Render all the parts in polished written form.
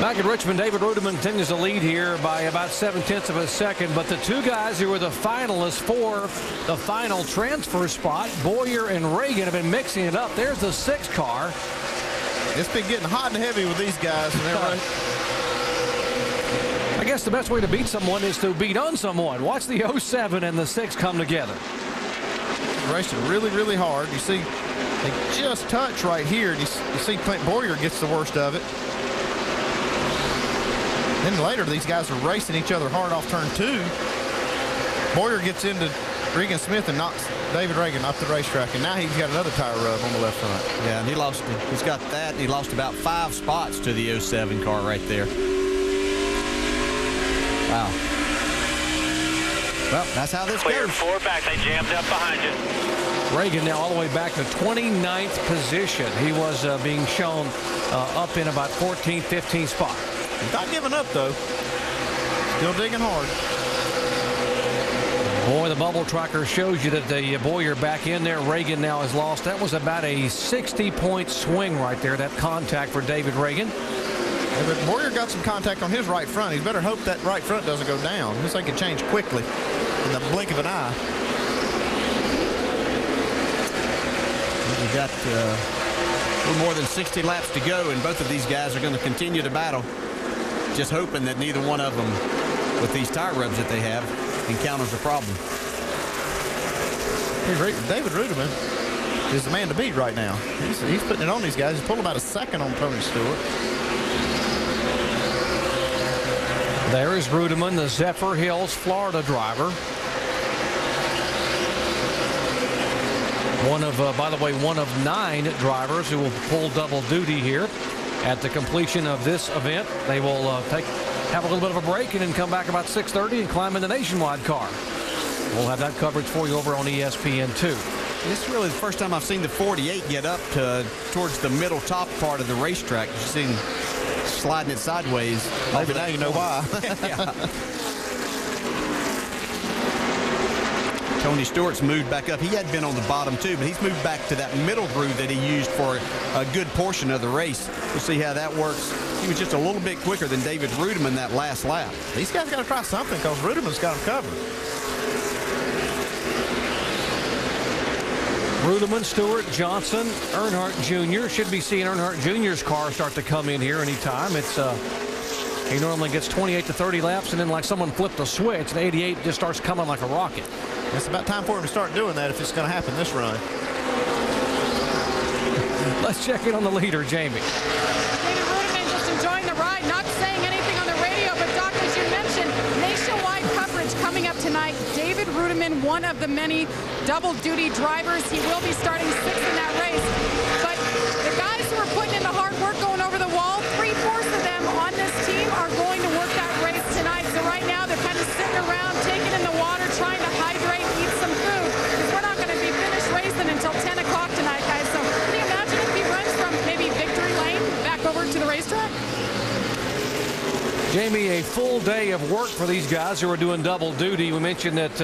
Back at Richmond, David Rudiman continues to lead here by about 7/10 of a second. But the two guys who were the finalists for the final transfer spot, Boyer and Reagan, have been mixing it up. There's the 6 car. It's been getting hot and heavy with these guys. I guess the best way to beat someone is to beat on someone. Watch the 07 and the 6 come together. Racing really, really hard. You see, they just touch right here. You see Boyer gets the worst of it. Then later, these guys are racing each other hard off turn 2. Boyer gets into Regan Smith and knocks David Reagan off the racetrack, and now he's got another tire rub on the left front. Yeah, and he's got that, and he lost about 5 spots to the 07 car right there. Wow. Well, that's how this Clear goes. 4 back. They jammed up behind you. Reagan now all the way back to 29th position. He was being shown up in about 14th, 15th spot. He's not giving up, though. Still digging hard. Boy, the bubble tracker shows you that the Boyer back in there. Reagan now has lost. That was about a 60-point swing right there, that contact for David Reagan. Yeah, but Boyer got some contact on his right front. He better hope that right front doesn't go down. This thing can change quickly in the blink of an eye. We've got a little more than 60 laps to go, and both of these guys are going to continue to battle. Just hoping that neither one of them, with these tire rubs that they have, encounters a problem. David Rudiman is the man to beat right now. He's putting it on these guys. He's pulled about a second on Tony Stewart. There is Rudiman, the Zephyr Hills, Florida driver. By the way, one of 9 drivers who will pull double duty here at the completion of this event. They will have a little bit of a break and then come back about 6:30 and climb in the Nationwide car. We'll have that coverage for you over on ESPN2. This is really the first time I've seen the 48 get up towards the middle top part of the racetrack. You've seen sliding it sideways. Maybe now you know why. Yeah. Tony Stewart's moved back up. He had been on the bottom too, but he's moved back to that middle groove that he used for a good portion of the race. We'll see how that works. He was just a little bit quicker than David Rudiman that last lap. These guys got to try something because Rudiman's got them covered. Rudiman, Stewart, Johnson, Earnhardt Jr. Should be seeing Earnhardt Jr.'s car start to come in here anytime. It's he normally gets 28 to 30 laps, and then like someone flipped a switch, and 88 just starts coming like a rocket. It's about time for him to start doing that if it's going to happen this run. Let's check in on the leader, Jamie. David Rudiman just enjoying the ride, not saying anything on the radio, but Doc, as you mentioned, nationwide coverage coming up tonight. David Rudiman, one of the many double-duty drivers. He will be starting 6th in that race. But the guys who are putting in the hard work going over the wall, 3/4 of them on this team are going to work that race tonight. So right now they're kind of sitting around, taking in the water, trying to hydrate, eat some food, because we're not going to be finished racing until 10 o'clock tonight, guys. So can you imagine if he runs from maybe victory lane back over to the racetrack? Jamie, a full day of work for these guys who are doing double duty. We mentioned that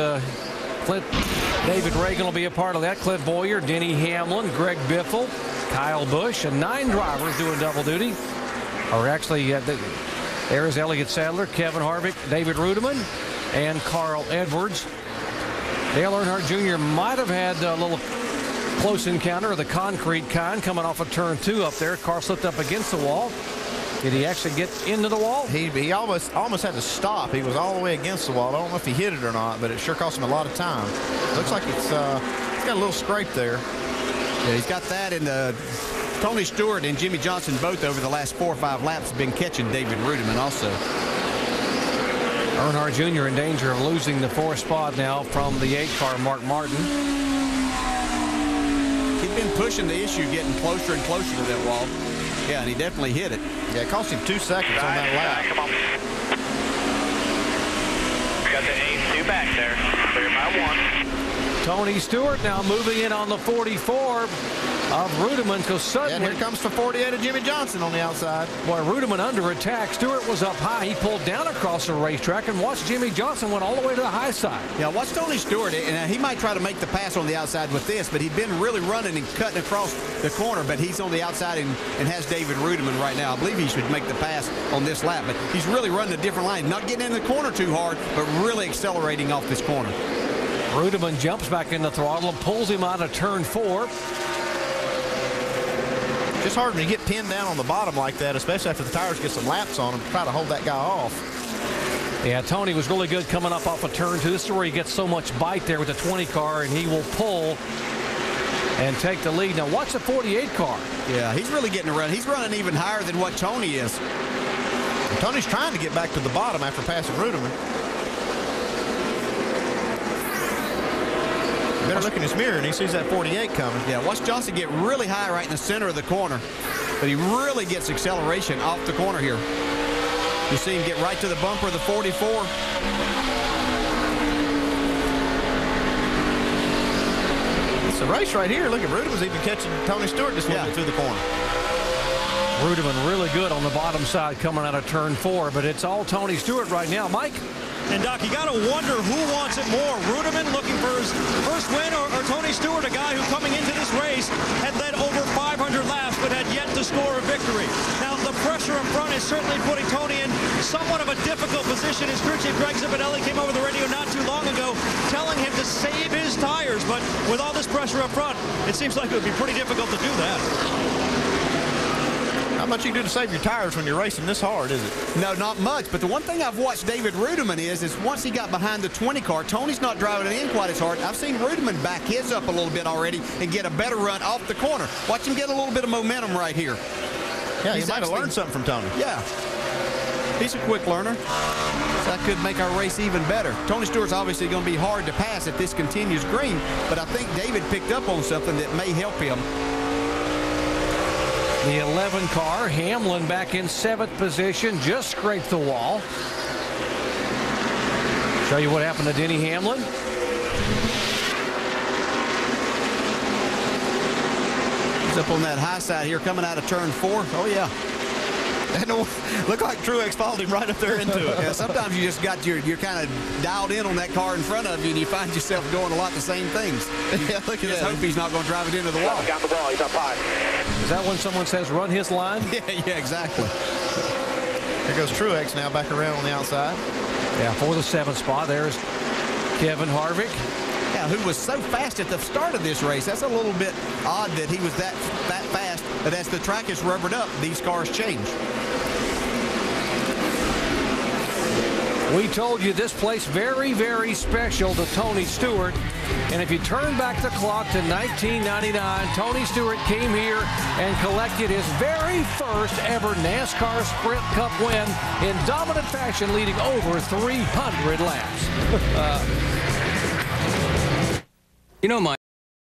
David Reagan will be a part of that. Clint Boyer, Denny Hamlin, Greg Biffle, Kyle Busch, and 9 drivers doing double duty. Or actually, there is Elliott Sadler, Kevin Harvick, David Rudiman, and Carl Edwards. Dale Earnhardt Jr. might have had a little close encounter of the concrete kind coming off of turn 2 up there. Car slipped up against the wall. Did he actually get into the wall? He almost had to stop. He was all the way against the wall. I don't know if he hit it or not, but it sure cost him a lot of time. Looks like he's got a little scrape there. Yeah, he's got that, and Tony Stewart and Jimmy Johnson both over the last 4 or 5 laps have been catching David Rudiman also. Earnhardt Jr. in danger of losing the 4th spot now from the 8 car, Mark Martin. He'd been pushing the issue, getting closer and closer to that wall. Yeah, and he definitely hit it. Yeah, it cost him 2 seconds on that lap. Come on. We got the 8-2 back there. Clear by 1. Tony Stewart now moving in on the 44. of Ruderman. So suddenly, and here comes the 48 of Jimmy Johnson on the outside. Boy, Ruderman under attack. Stewart was up high. He pulled down across the racetrack, and watched Jimmy Johnson went all the way to the high side. Yeah, watch Tony Stewart, and he might try to make the pass on the outside with this, but he'd been really running and cutting across the corner, but he's on the outside and has David Ruderman right now. I believe he should make the pass on this lap, but he's really running a different line, not getting in the corner too hard, but really accelerating off this corner. Ruderman jumps back in the throttle and pulls him out of turn 4. Just hard when you get pinned down on the bottom like that, especially after the tires get some laps on him, try to hold that guy off. Yeah, Tony was really good coming up off a turn 2. This is where he gets so much bite there with the 20 car, and he will pull and take the lead. Now watch the 48 car. Yeah, he's really getting around. He's running even higher than what Tony is. And Tony's trying to get back to the bottom after passing Ruderman. Better look in his mirror, and he sees that 48 coming. Yeah, watch Johnson get really high right in the center of the corner, but he really gets acceleration off the corner here. You see him get right to the bumper of the 44. It's a race right here. Look at Ruderman's even catching Tony Stewart just a little bit through the corner. Ruderman really good on the bottom side coming out of turn 4, but it's all Tony Stewart right now. Mike? And, Doc, you got to wonder who wants it more. Ruderman looking for his first win, or Tony Stewart, a guy who coming into this race had led over 500 laps but had yet to score a victory. Now, the pressure in front is certainly putting Tony in somewhat of a difficult position. His crew chief, Greg Zipadelli, came over the radio not too long ago telling him to save his tires. But with all this pressure up front, it seems like it would be pretty difficult to do that. Not much you can do to save your tires when you're racing this hard, is it? No, not much. But the one thing I've watched David Ruderman is once he got behind the 20 car, Tony's not driving it in quite as hard. I've seen Ruderman back his up a little bit already and get a better run off the corner. Watch him get a little bit of momentum right here. Yeah, he might have learned something from Tony. Yeah. He's a quick learner. So that could make our race even better. Tony Stewart's obviously going to be hard to pass if this continues green, but I think David picked up on something that may help him. The 11 car, Hamlin back in 7th position, just scraped the wall. Show you what happened to Denny Hamlin. He's up on that high side here coming out of turn 4. Oh, yeah. And looked like Truex followed him right up there into it. Yeah, sometimes you just got you're kind of dialed in on that car in front of you, and you find yourself doing a lot of the same things. Yeah, look at just that. hope he's not going to drive it into the wall. Got the ball. He's up high. Is that when someone says run his line? Yeah, exactly. Here goes Truex now back around on the outside. Yeah, for the 7th spot, there's Kevin Harvick. Yeah, who was so fast at the start of this race. That's a little bit odd that he was that fast, but as the track is rubbered up, these cars change. We told you this place very, very special to Tony Stewart. And if you turn back the clock to 1999, Tony Stewart came here and collected his very first ever NASCAR Sprint Cup win in dominant fashion, leading over 300 laps. You know, Mike.